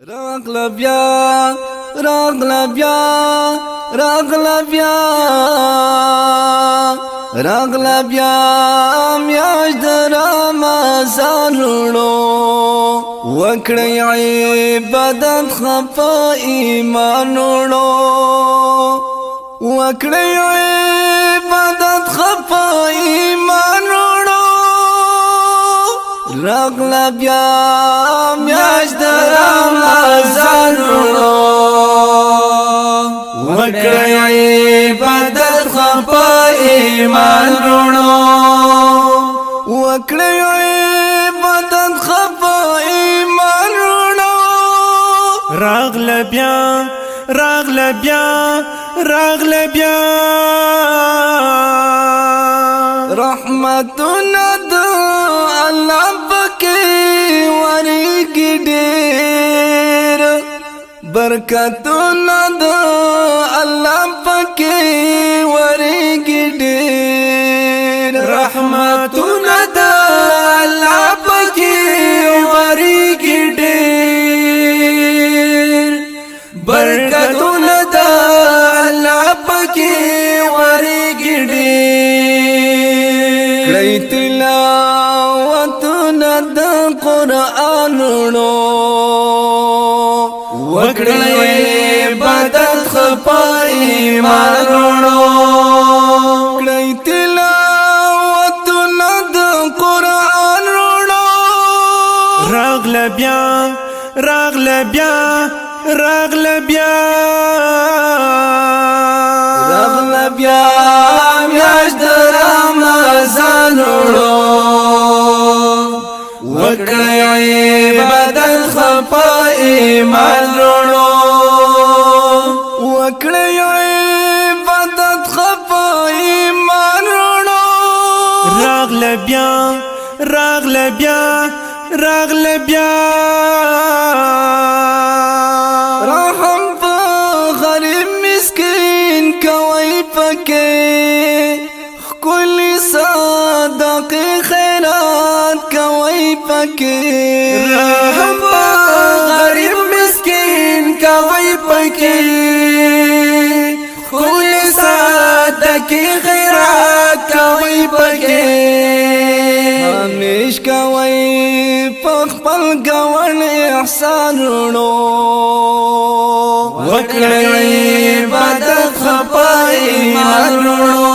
راغله بیا راغله بیا راغله بیا راغله بیا میاشت د رمضان وړو وکړی عبادت خپه ایمان وړو وکړی عبادت خپه ایمان وړو راغله بیا میاشت د رمضان وړو وکړی عبادت خپه ایمان وړو وکړی عبادت خپه ایمان وړو راغله بیا راغله بیا راغله بیا رحمتنا د الله پکې ورګي ډېر برکتنا د الله پکې ورګي ډېر رحمتنا د الله پکې ورګي ډېر برکتنا د الله پکې ورګي ډېر کړی تلاوتنا د قران وړو وکړی عبادت خپه ایمان وړو کړی تلاوتنا د قران وړو راغله بیا راغله بیا راغله بیا راغله بیا میاشت د رمضان وړو وکړی عبادت خپه ایمان وړو وکړی عبادت خپه ایمان وړو راغله بیا راغله بیا راغله بیا رحم په غریب مسکین کوي پکې ښکلي صدقې خیرات کوي پکې رحم په غریب مسکین کوي پکې ښکلي صدقې خیرات کوي پکې همیش کوي په خپل ګاونډ احسان وړو وکړی عبادت خپه ایمان وړو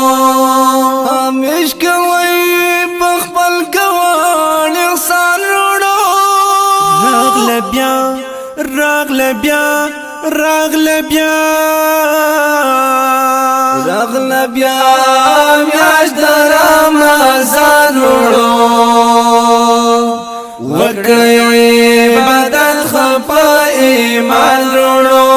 همیش کوي په خپل ګاونډ احسان وړو راغله بیا راغله بیا راغله بیا راغله بیا میاشت د رمضان وړو وکړی عبادت خپه ایمان وړو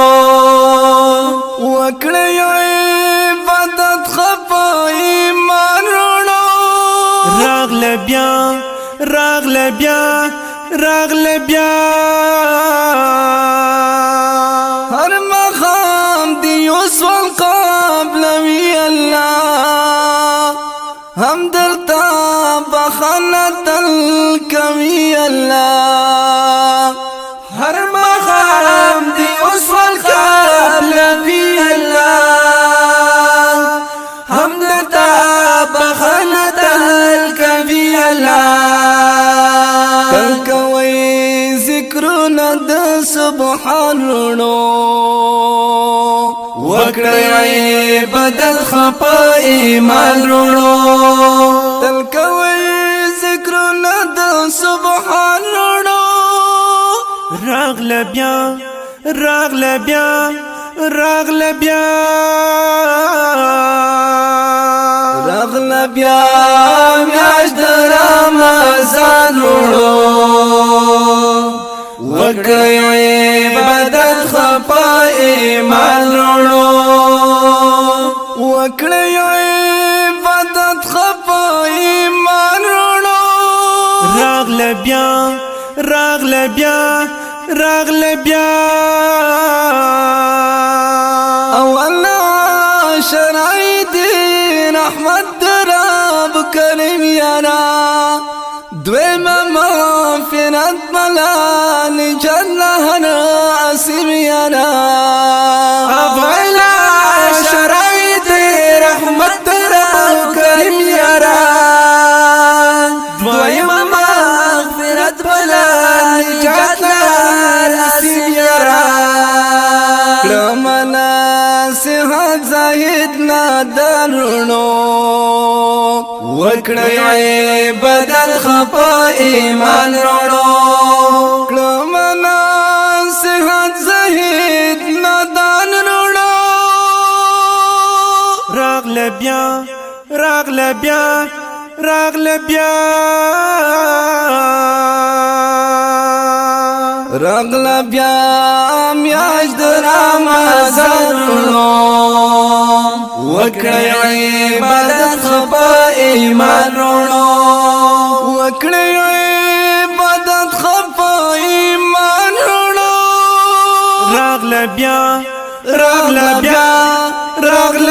وکړی عبادت خپه ایمان وړو راغله بیا راغله بیا راغله بیا هر مقام دی یوسف قبل وی الله هم درتا بخنت الکوی الله هر مقام دی وصل قبل وی الله هم دتا بخنت الکوی الله تل کوي ذکرونه د سبحان وړو وکړی عبادت خپه ایمان وړو تل کوي ذکرونه د سبحان وړو راغله بیا راغله بیا راغله بیا راغله بیا میاشت د رمضان وړو وکړی عبادت خپه ایمان وړو وکړی عبادت خپه ایمان وړو راغله بیا راغله بیا راغله بیا اولا شرعی دین احمد رب کریم یارا دویم مغفرت ملال جل هنا عبادت خپا ایمان روڑو کلمنا صحت زہید نادان روڑو راغل بیا راغل بیا راغل بیا رغل بیا میاش در رمضان روڑو وکړی عبادت خپا ایمان روڑو وکړی عبادت خپا ایمان روڑو راغل بیا راغل بیا راغل